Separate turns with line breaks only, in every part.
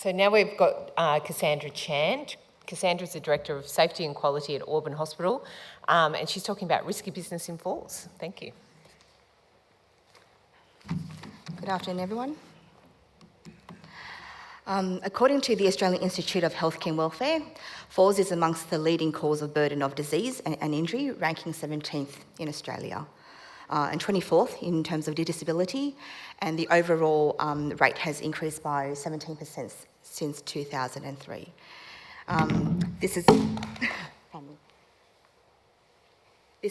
So now we've got Cassandra Chan. Cassandra is the Director of Safety and Quality at Auburn Hospital, and she's talking about risky business in falls. Thank you.
Good afternoon, everyone. According to the Australian Institute of Healthcare and Welfare, falls is amongst the leading cause of burden of disease and injury, ranking 17th in Australia, and 24th in terms of disability, and the overall rate has increased by 17% since 2003. This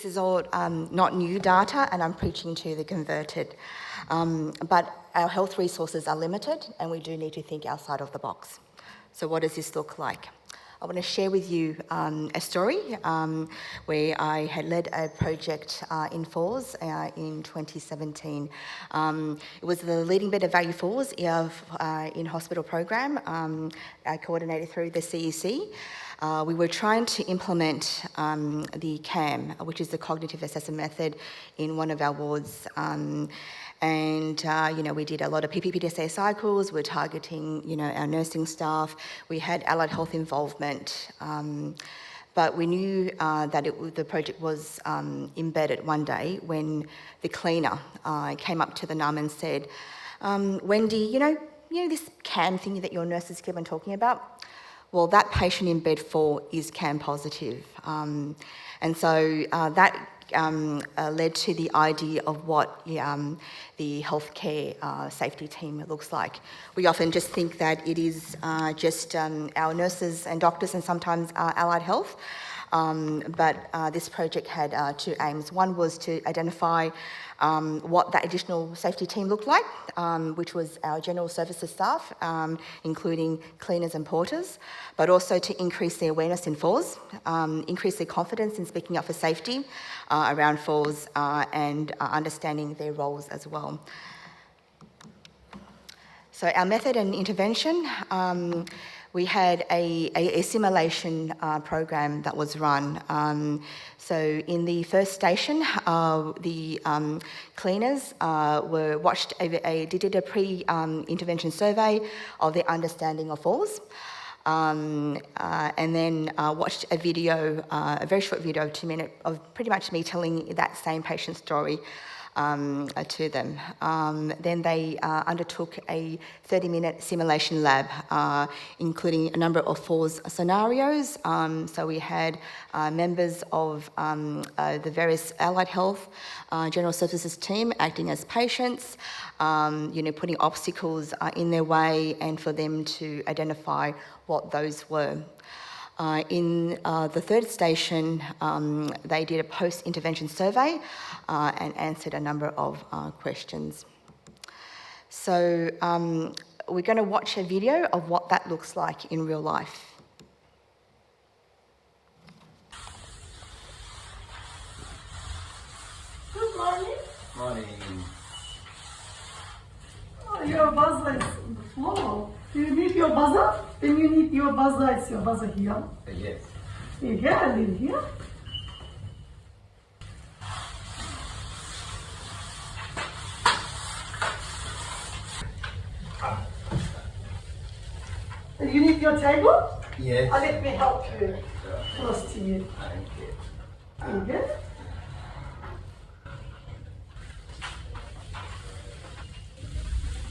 is all not new data, and I'm preaching to the converted. But our health resources are limited, and we do need to think outside of the box. So what does this look like? I want to share with you a story where I had led a project in falls in 2017. It was the Leading Better Value Falls in Hospital program, coordinated through the CEC. We were trying to implement the CAM, which is the Cognitive Assessment Method, in one of our wards. We did a lot of PPPDSA cycles. We're targeting, our nursing staff. We had allied health involvement, but we knew that the project was embedded one day when the cleaner came up to the NUM and said, "Wendy, this CAM thing that your nurses keep on talking about? Well, that patient in bed 4 is CAM positive." And so that led to the idea of what the healthcare safety team looks like. We often just think that it is just our nurses and doctors and sometimes allied health, but this project had 2 aims. One was to identify what that additional safety team looked like, which was our general services staff, including cleaners and porters, but also to increase their awareness in falls, increase their confidence in speaking up for safety around falls, and understanding their roles as well. So our method and intervention, we had a simulation program that was run. So in the first station, the cleaners did a pre-intervention survey of their understanding of falls, and then watched a video, a very short video of 2 minutes, of pretty much me telling that same patient story to them. Then they undertook a 30-minute simulation lab, including a number of falls scenarios. So we had members of the various allied health, general services team acting as patients, putting obstacles in their way and for them to identify what those were. In the third station, they did a post-intervention survey and answered a number of questions. So we're going to watch a video of what that looks like in real life.
Good morning.
Morning.
Oh, your buzzer is on the floor. Do you need your buzzer? Then you need your buzzer. It's your buzzer here.
Yes.
You get a little here. You need your table?
Yes.
Let me help you. Close to you.
Thank you.
You good?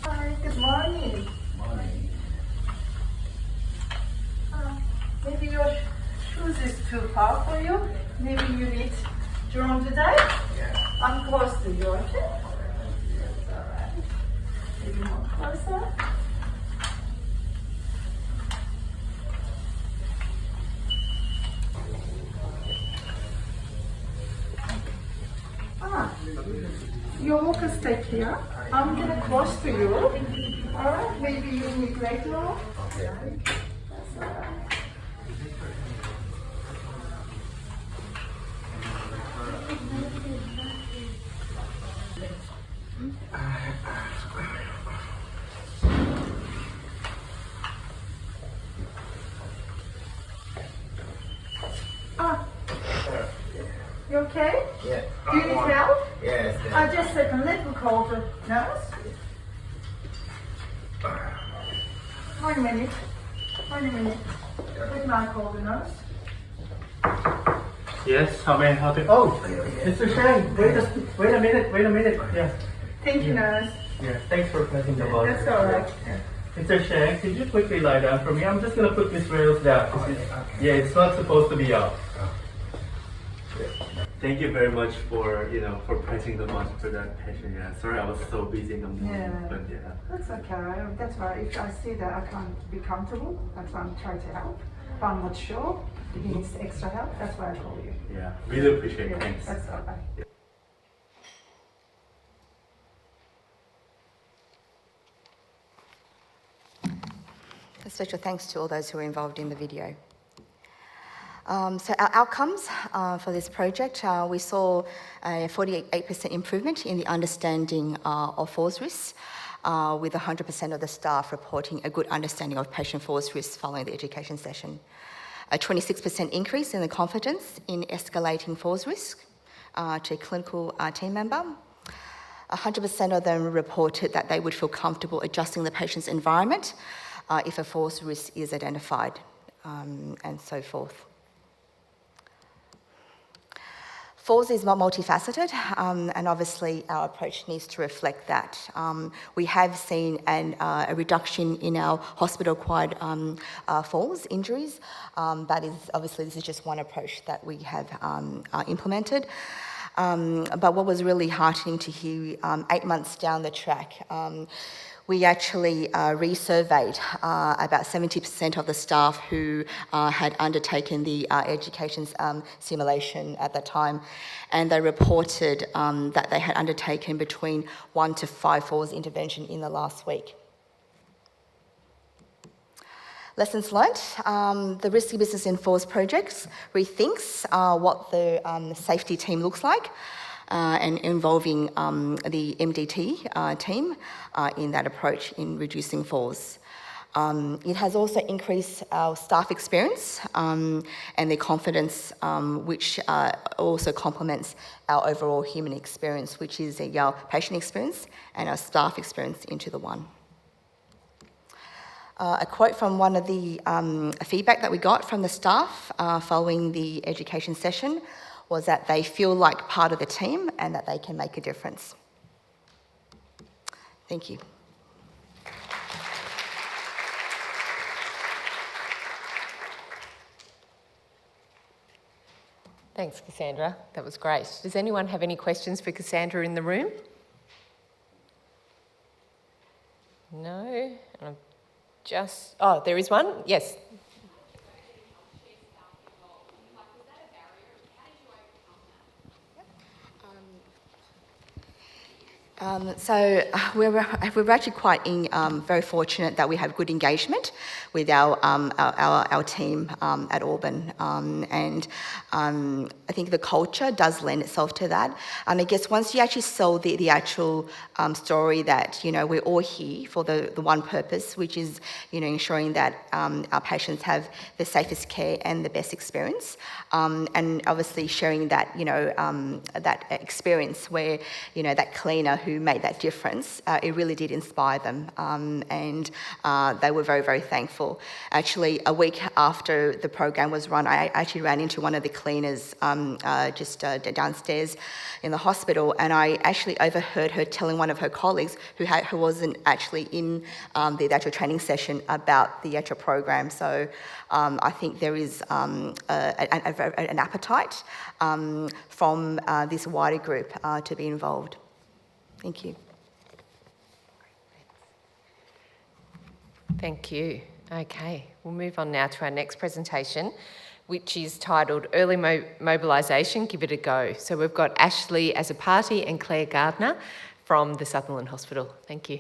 Hi, good morning.
Morning.
Maybe your shoes is too far for you. Maybe you need Jerome today.
Yeah.
I'm close to you, okay?
Yes, all right.
Maybe more closer. Your walker stay here. I'm gonna cross to you. Alright, maybe you need later on.
Okay.
That's alright. You okay?
Yeah.
Do you need help?
Yes.
Just a second, let me call the nurse. Wait a minute. Good night, Golden Nurse.
Yes, how may I help you? Oh, Mr. Shang, wait a minute. Yeah,
Thank you, nurse.
yeah, thanks for pressing the button.
That's all right.
Mr. Shang, could you quickly lie down for me? I'm just gonna put these rails down. Yeah, it's not supposed to be up. Thank you very much for, for pressing the button for that patient. Yeah, sorry, I was so busy in the morning,
Yeah.
but yeah.
That's okay. That's right. If I see that I can't be comfortable, that's why I'm trying to help. But I'm not sure if he needs extra help. That's why I call you.
Yeah, really appreciate it.
Yeah,
Thanks.
that's all right.
A special thanks to all those who were involved in the video. So our outcomes for this project, we saw a 48% improvement in the understanding of falls risks, with 100% of the staff reporting a good understanding of patient falls risks following the education session. A 26% increase in the confidence in escalating falls risk to a clinical team member. 100% of them reported that they would feel comfortable adjusting the patient's environment if a falls risk is identified, and so forth. Falls is multifaceted, and obviously our approach needs to reflect that. We have seen a reduction in our hospital-acquired falls injuries. That is, obviously, this is just one approach that we have implemented. But what was really heartening to hear, 8 months down the track, we actually resurveyed about 70% of the staff who had undertaken the education simulation at that time, and they reported that they had undertaken between 1 to 5 falls intervention in the last week. Lessons learnt, the Risky Business in Falls projects rethinks what the safety team looks like, and involving the MDT team in that approach in reducing falls. It has also increased our staff experience and their confidence, which also complements our overall human experience, which is our patient experience and our staff experience into the one. A quote from one of the feedback that we got from the staff following the education session was that they feel like part of the team and that they can make a difference. Thank you.
Thanks, Cassandra. That was great. Does anyone have any questions for Cassandra in the room? No? Oh, there is one? Yes.
So we're actually quite very fortunate that we have good engagement with our team at Auburn, and I think the culture does lend itself to that. And I guess once you actually sell the actual story that we're all here for the one purpose, which is ensuring that our patients have the safest care and the best experience, and obviously sharing that that experience where that cleaner who made that difference, it really did inspire them, and they were very, very thankful. Actually, a week after the program was run, I actually ran into one of the cleaners just downstairs in the hospital, and I actually overheard her telling one of her colleagues who wasn't actually in the actual training session about the actual program. So I think there is an appetite from this wider group to be involved. Thank you.
Thank you. Okay, we'll move on now to our next presentation, which is titled Early Mobilisation, Give It a Go. So we've got Ashley as a party and Claire Gardner from the Sutherland Hospital. Thank you.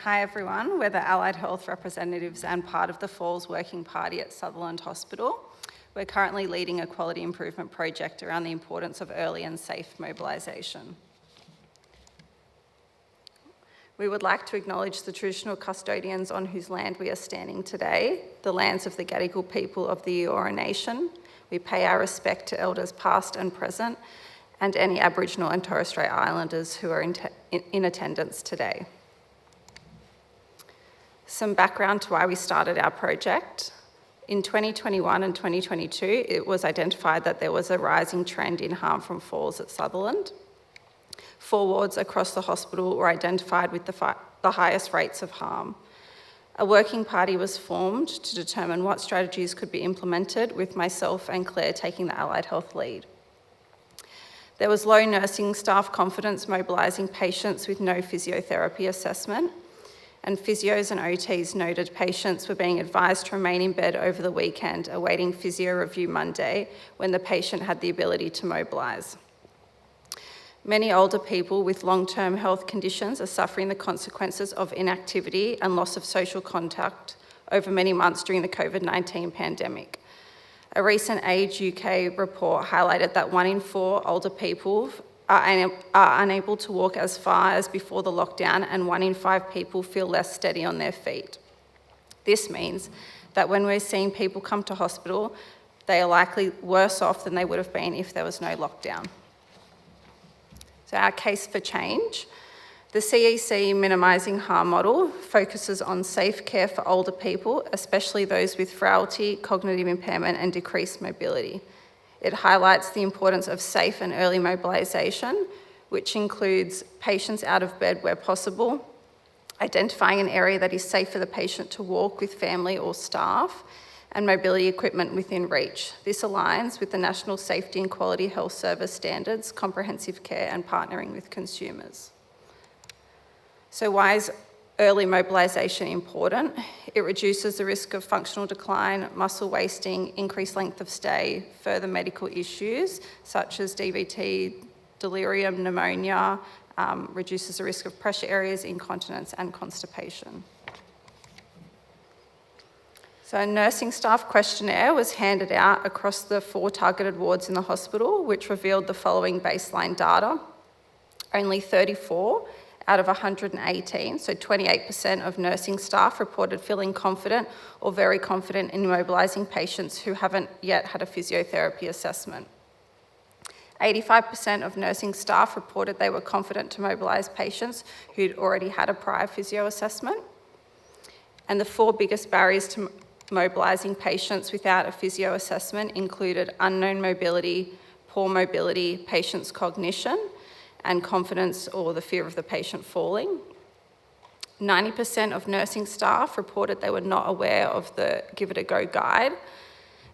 Hi everyone, we're the Allied Health representatives and part of the Falls Working Party at Sutherland Hospital. We're currently leading a quality improvement project around the importance of early and safe mobilisation. We would like to acknowledge the traditional custodians on whose land we are standing today, the lands of the Gadigal people of the Eora Nation. We pay our respect to elders past and present and any Aboriginal and Torres Strait Islanders who are in attendance today. Some background to why we started our project. In 2021 and 2022, it was identified that there was a rising trend in harm from falls at Sutherland. 4 wards across the hospital were identified with the highest rates of harm. A working party was formed to determine what strategies could be implemented, with myself and Claire taking the allied health lead. There was low nursing staff confidence mobilising patients with no physiotherapy assessment, and physios and OTs noted patients were being advised to remain in bed over the weekend, awaiting physio review Monday, when the patient had the ability to mobilise. Many older people with long-term health conditions are suffering the consequences of inactivity and loss of social contact over many months during the COVID-19 pandemic. A recent Age UK report highlighted that 1 in 4 older people are unable to walk as far as before the lockdown, and 1 in 5 people feel less steady on their feet. This means that when we're seeing people come to hospital, they are likely worse off than they would have been if there was no lockdown. So our case for change. The CEC minimising harm model focuses on safe care for older people, especially those with frailty, cognitive impairment and decreased mobility. It highlights the importance of safe and early mobilisation, which includes patients out of bed where possible, identifying an area that is safe for the patient to walk with family or staff, and mobility equipment within reach. This aligns with the National Safety and Quality Health Service standards, comprehensive care and partnering with consumers. So why is early mobilisation important? It reduces the risk of functional decline, muscle wasting, increased length of stay, further medical issues such as DVT, delirium, pneumonia, reduces the risk of pressure areas, incontinence and constipation. So a nursing staff questionnaire was handed out across the 4 targeted wards in the hospital, which revealed the following baseline data. Only 34 out of 118, so 28% of nursing staff reported feeling confident or very confident in mobilising patients who haven't yet had a physiotherapy assessment. 85% of nursing staff reported they were confident to mobilise patients who'd already had a prior physio assessment. And the 4 biggest barriers to mobilising patients without a physio assessment included unknown mobility, poor mobility, patient's cognition, and confidence or the fear of the patient falling. 90% of nursing staff reported they were not aware of the Give It a Go guide,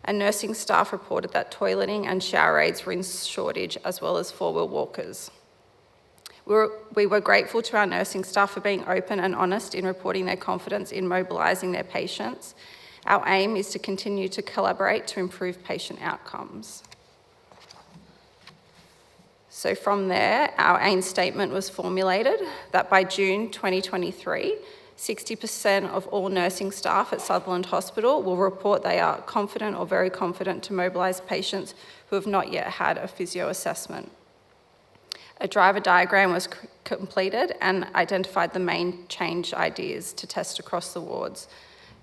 and nursing staff reported that toileting and shower aids were in shortage, as well as 4-wheel walkers. We were grateful to our nursing staff for being open and honest in reporting their confidence in mobilising their patients. Our aim is to continue to collaborate to improve patient outcomes. So from there, our aim statement was formulated that by June 2023, 60% of all nursing staff at Sutherland Hospital will report they are confident or very confident to mobilise patients who have not yet had a physio assessment. A driver diagram was completed and identified the main change ideas to test across the wards.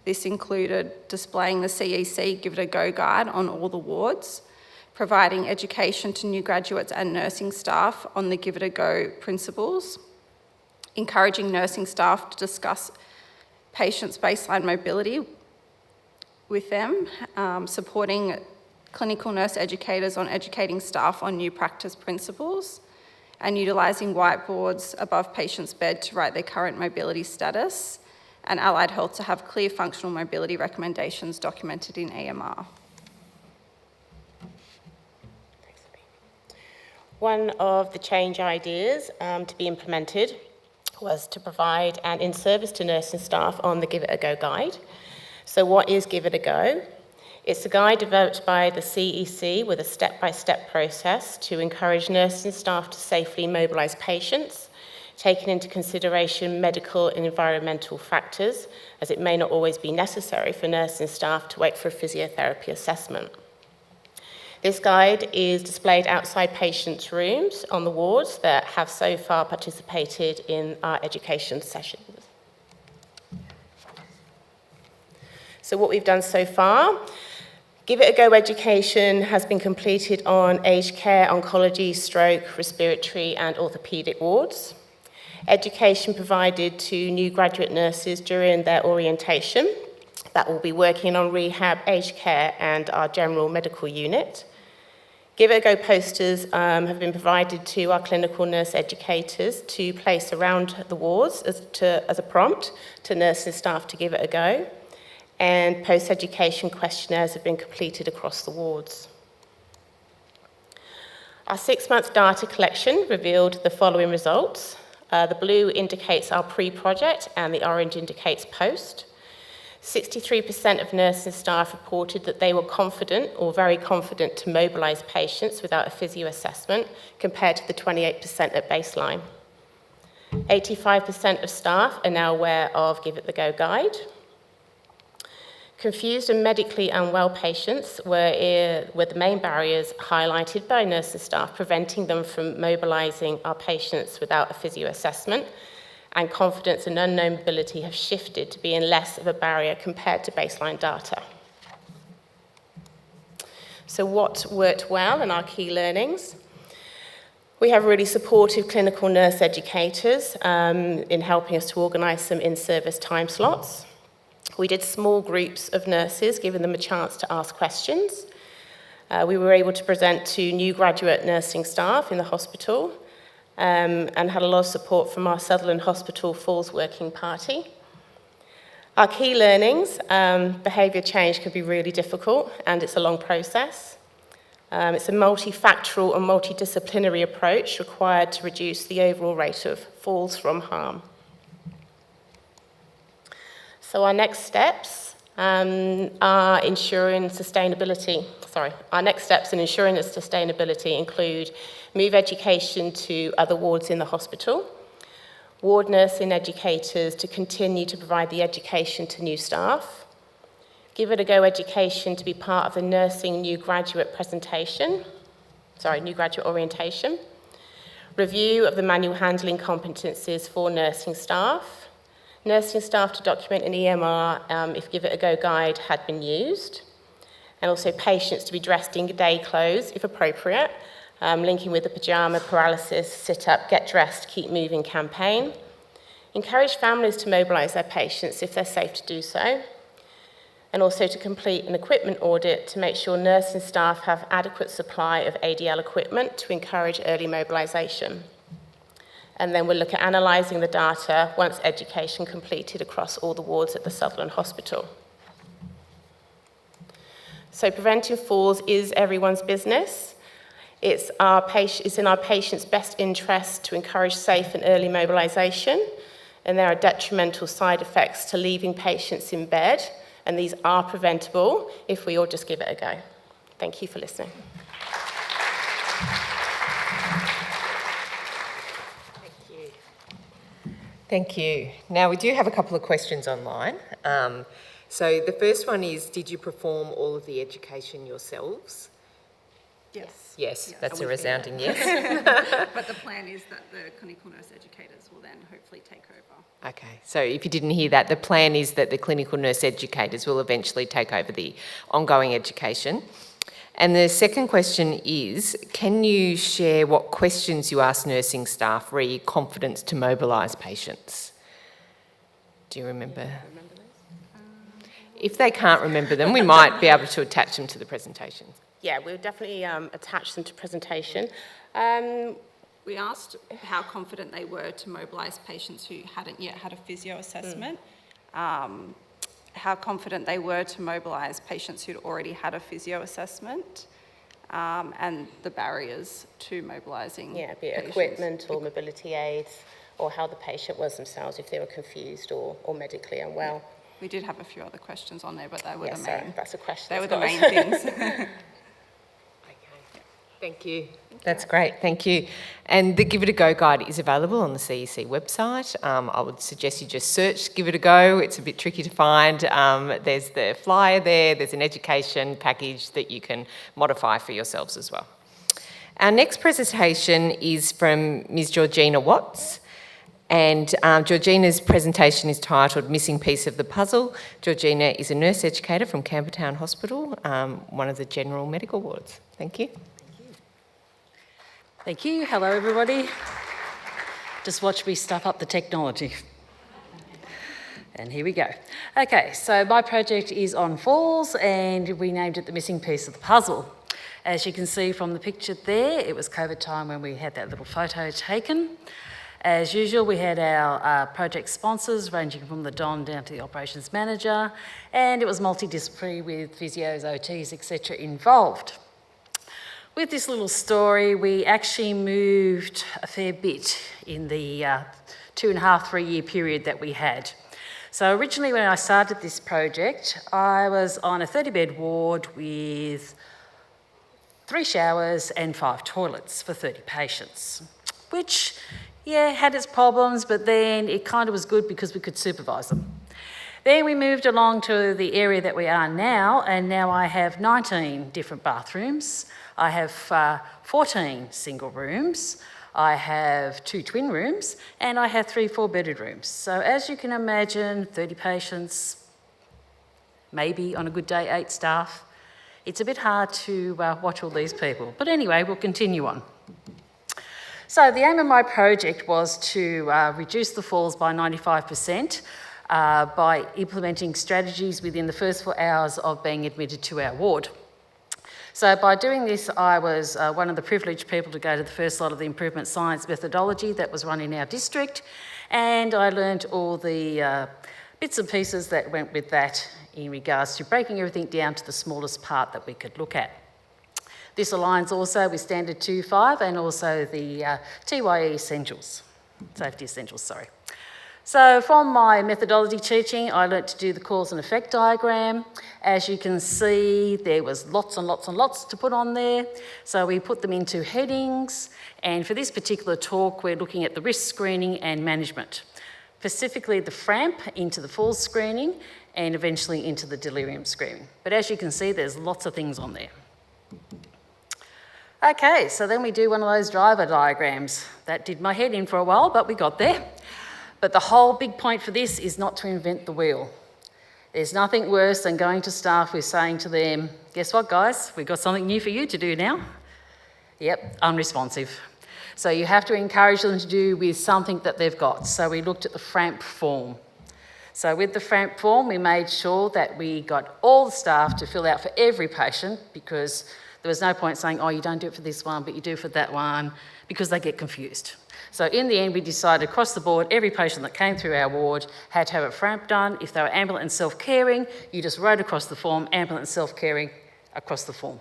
This included displaying the CEC Give It a Go guide on all the wards, providing education to new graduates and nursing staff on the Give It a Go principles, encouraging nursing staff to discuss patients' baseline mobility with them, supporting clinical nurse educators on educating staff on new practice principles, and utilising whiteboards above patients' bed to write their current mobility status, and allied health to have clear functional mobility recommendations documented in EMR.
One of the change ideas to be implemented was to provide an in-service to nursing staff on the Give It a Go guide. So what is Give It a Go? It's a guide developed by the CEC with a step-by-step process to encourage nursing staff to safely mobilise patients, taking into consideration medical and environmental factors, as it may not always be necessary for nursing staff to wait for a physiotherapy assessment. This guide is displayed outside patients' rooms on the wards that have so far participated in our education sessions. So what we've done so far, Give It a Go education has been completed on aged care, oncology, stroke, respiratory and orthopaedic wards. Education provided to new graduate nurses during their orientation that will be working on rehab, aged care and our general medical unit. Give It a Go posters have been provided to our clinical nurse educators to place around the wards as a prompt to nurses staff to give it a go. And post-education questionnaires have been completed across the wards. Our 6-month data collection revealed the following results. The blue indicates our pre-project and the orange indicates post. 63% of nursing staff reported that they were confident or very confident to mobilise patients without a physio assessment, compared to the 28% at baseline. 85% of staff are now aware of Give It the Go guide. Confused and medically unwell patients were the main barriers highlighted by nursing staff, preventing them from mobilising our patients without a physio assessment, and confidence and unknown mobility have shifted to being less of a barrier compared to baseline data. So what worked well and our key learnings? We have really supportive clinical nurse educators in helping us to organise some in-service time slots. We did small groups of nurses, giving them a chance to ask questions. We were able to present to new graduate nursing staff in the hospital and had a lot of support from our Sutherland Hospital Falls Working Party. Our key learnings, behaviour change can be really difficult and it's a long process. It's a multifactorial and multidisciplinary approach required to reduce the overall rate of falls from harm. So our next steps are ensuring sustainability. Our next steps in ensuring its sustainability include move education to other wards in the hospital, ward nursing educators to continue to provide the education to new staff, Give It a Go education to be part of the nursing new graduate orientation, review of the manual handling competencies for nursing staff to document an EMR if Give It a Go guide had been used, and also patients to be dressed in day clothes if appropriate, linking with the pyjama paralysis, sit up, get dressed, keep moving campaign. Encourage families to mobilise their patients if they're safe to do so, and also to complete an equipment audit to make sure nursing staff have adequate supply of ADL equipment to encourage early mobilisation. And then we'll look at analysing the data once education completed across all the wards at the Sutherland Hospital. So preventing falls is everyone's business. It's in our patients' best interest to encourage safe and early mobilisation, and there are detrimental side effects to leaving patients in bed, and these are preventable if we all just give it a go. Thank you for listening.
Thank you. Now, we do have a couple of questions online. So the first one is, did you perform all of the education yourselves?
Yes.
Yes, that's a resounding yes.
But the plan is that the clinical nurse educators will then hopefully take over.
Okay, so if you didn't hear that, the plan is that the clinical nurse educators will eventually take over the ongoing education. And the second question is, can you share what questions you asked nursing staff re confidence to mobilise patients? Do you remember? If they can't remember them, we might be able to attach them to the presentation.
Yeah, we'll definitely attach them to presentation.
We asked how confident they were to mobilise patients who hadn't yet had a physio assessment, how confident they were to mobilise patients who'd already had a physio assessment, and the barriers to mobilising
Yeah, be it
patients.
equipment or mobility aids, or how the patient was themselves, if they were confused or medically unwell.
We did have a few other questions on there, but they were
Yes,
the main.
that's a question.
They were the main things.
Thank you. That's great, thank you. And the Give It a Go guide is available on the CEC website. I would suggest you just search Give It a Go. It's a bit tricky to find. There's the flyer there, there's an education package that you can modify for yourselves as well. Our next presentation is from Ms. Georgina Watts, And Georgina's presentation is titled Missing Piece of the Puzzle. Georgina is a nurse educator from Cambertown Hospital, one of the general medical wards. Thank you.
Thank you. Hello, everybody. Just watch me stuff up the technology. And here we go. Okay, so my project is on falls, and we named it the missing piece of the puzzle. As you can see from the picture there, it was COVID time when we had that little photo taken. As usual, we had our project sponsors ranging from the Don down to the operations manager, and it was multidisciplinary with physios, OTs, etc. involved. With this little story, we actually moved a fair bit in the 2.5, 3 year period that we had. So originally when I started this project, I was on a 30-bed ward with 3 showers and 5 toilets for 30 patients, which, yeah, had its problems, but then it kind of was good because we could supervise them. Then we moved along to the area that we are now, and now I have 19 different bathrooms. I have 14 single rooms. I have 2 twin rooms, and I have 3 4-bedded rooms. So as you can imagine, 30 patients, maybe on a good day 8 staff. It's a bit hard to watch all these people. But anyway, we'll continue on. So the aim of my project was to reduce the falls by 95% by implementing strategies within the first 4 hours of being admitted to our ward. So by doing this, I was one of the privileged people to go to the first lot of the improvement science methodology that was run in our district, and I learned all the bits and pieces that went with that in regards to breaking everything down to the smallest part that we could look at. This aligns also with Standard 2.5 and also the TYE essentials, safety essentials, sorry. So from my methodology teaching, I learnt to do the cause and effect diagram. As you can see, there was lots and lots and lots to put on there. So we put them into headings. And for this particular talk, we're looking at the risk screening and management, specifically the FRAMP into the falls screening and eventually into the delirium screening. But as you can see, there's lots of things on there. Okay, so then we do one of those driver diagrams. That did my head in for a while, but we got there. But the whole big point for this is not to invent the wheel. There's nothing worse than going to staff with saying to them, guess what guys, we've got something new for you to do now. Yep, unresponsive. So you have to encourage them to do with something that they've got. So we looked at the FRAMP form. So with the FRAMP form, we made sure that we got all the staff to fill out for every patient, because there was no point saying, oh, you don't do it for this one, but you do for that one, because they get confused. So in the end, we decided across the board, every patient that came through our ward had to have a FRAMP done. If they were ambulant and self-caring, you just wrote across the form, ambulant and self-caring across the form.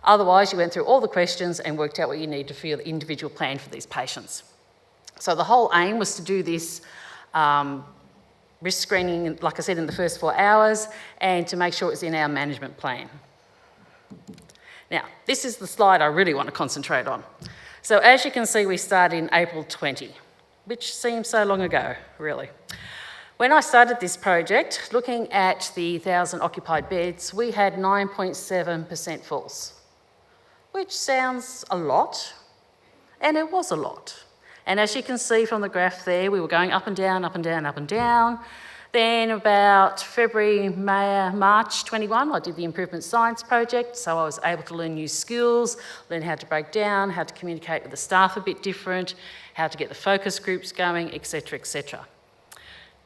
Otherwise, you went through all the questions and worked out what you need to for your individual plan for these patients. So the whole aim was to do this risk screening, like I said, in the first 4 hours, and to make sure it was in our management plan. Now, this is the slide I really want to concentrate on. So as you can see, we started in April 20, which seems so long ago, really. When I started this project, looking at the 1,000 occupied beds, we had 9.7% falls, which sounds a lot, and it was a lot. And as you can see from the graph there, we were going up and down, up and down, up and down. Then about February, March 21, I did the improvement science project, so I was able to learn new skills, learn how to break down, how to communicate with the staff a bit different, how to get the focus groups going, etc., etc.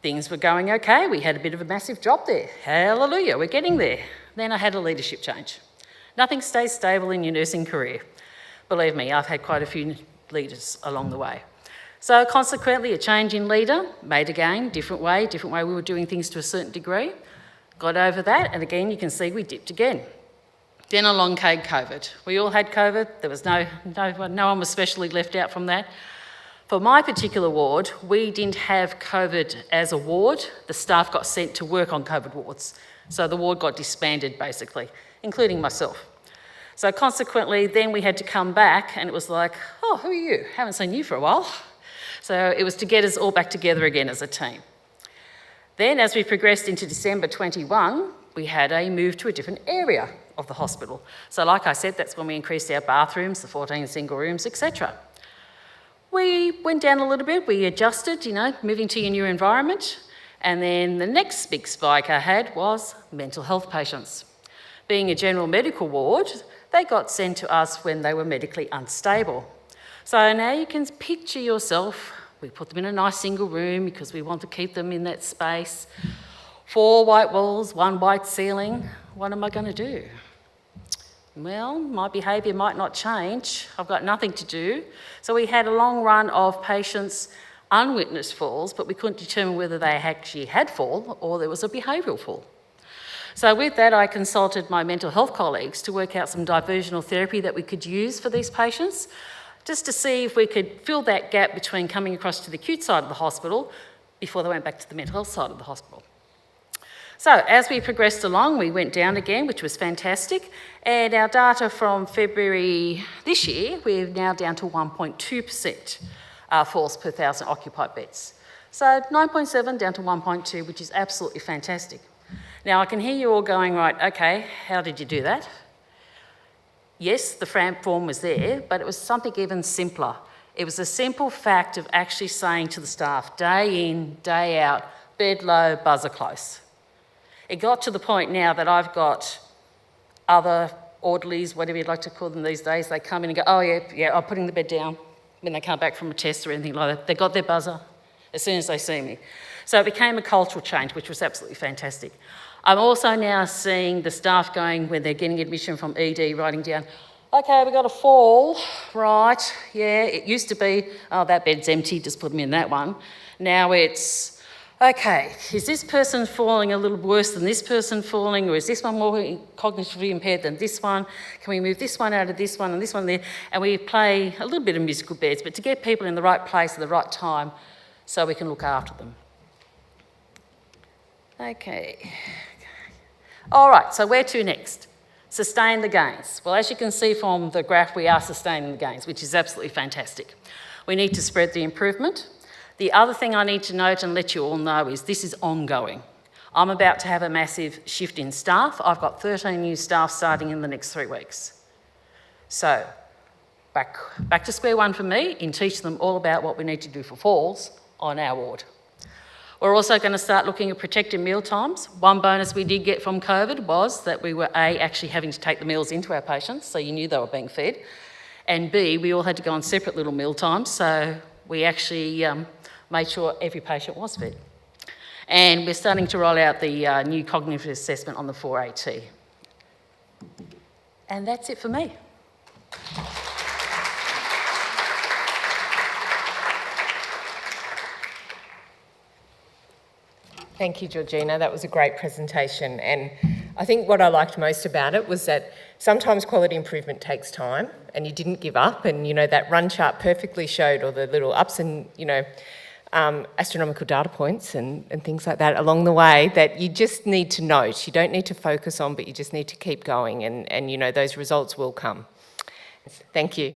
Things were going okay. We had a bit of a massive drop there. Hallelujah, we're getting there. Then I had a leadership change. Nothing stays stable in your nursing career. Believe me, I've had quite a few leaders along the way. So consequently, a change in leader, made again, different way we were doing things to a certain degree. Got over that, and again, you can see we dipped again. Then along came COVID. We all had COVID. There was no one was specially left out from that. For my particular ward, we didn't have COVID as a ward. The staff got sent to work on COVID wards. So the ward got disbanded, basically, including myself. So consequently, then we had to come back, and it was like, oh, who are you? Haven't seen you for a while. So it was to get us all back together again as a team. Then as we progressed into December 21, we had a move to a different area of the hospital. So like I said, that's when we increased our bathrooms, the 14 single rooms, etc. We went down a little bit, we adjusted, moving to your new environment. And then the next big spike I had was mental health patients. Being a general medical ward, they got sent to us when they were medically unstable. So now you can picture yourself, we put them in a nice single room because we want to keep them in that space. 4 white walls, 1 white ceiling. What am I going to do? Well, my behaviour might not change. I've got nothing to do. So we had a long run of patients unwitnessed falls, but we couldn't determine whether they actually had fall or there was a behavioural fall. So with that, I consulted my mental health colleagues to work out some diversional therapy that we could use for these patients, just to see if we could fill that gap between coming across to the acute side of the hospital before they went back to the mental health side of the hospital. So as we progressed along, we went down again, which was fantastic. And our data from February this year, we're now down to 1.2% falls per 1,000 occupied beds. So 9.7 down to 1.2, which is absolutely fantastic. Now I can hear you all going, right, okay, how did you do that? Yes, the FRAMP form was there, but it was something even simpler. It was a simple fact of actually saying to the staff, day in, day out, bed low, buzzer close. It got to the point now that I've got other orderlies, whatever you'd like to call them these days, they come in and go, oh yeah, I'm putting the bed down when they come back from a test or anything like that. They got their buzzer as soon as they see me. So it became a cultural change, which was absolutely fantastic. I'm also now seeing the staff going, when they're getting admission from ED, writing down, okay, we got a fall, right, yeah, it used to be, oh, that bed's empty, just put them in that one. Now it's, okay, is this person falling a little worse than this person falling, or is this one more cognitively impaired than this one? Can we move this one out of this one and this one there? And we play a little bit of musical beds, but to get people in the right place at the right time so we can look after them. Okay. All right, so where to next? Sustain the gains. Well, as you can see from the graph, we are sustaining the gains, which is absolutely fantastic. We need to spread the improvement. The other thing I need to note and let you all know is this is ongoing. I'm about to have a massive shift in staff. I've got 13 new staff starting in the next 3 weeks. So, back to square one for me in teaching them all about what we need to do for falls on our ward. We're also going to start looking at protected meal times. One bonus we did get from COVID was that we were actually having to take the meals into our patients, so you knew they were being fed. And B, we all had to go on separate little meal times, so we actually made sure every patient was fed. And we're starting to roll out the new cognitive assessment on the 4AT. And that's it for me.
Thank you, Georgina. That was a great presentation. And I think what I liked most about it was that sometimes quality improvement takes time and you didn't give up. And, that run chart perfectly showed all the little ups and, astronomical data points and things like that along the way that you just need to note. You don't need to focus on, but you just need to keep going and those results will come. Thank you.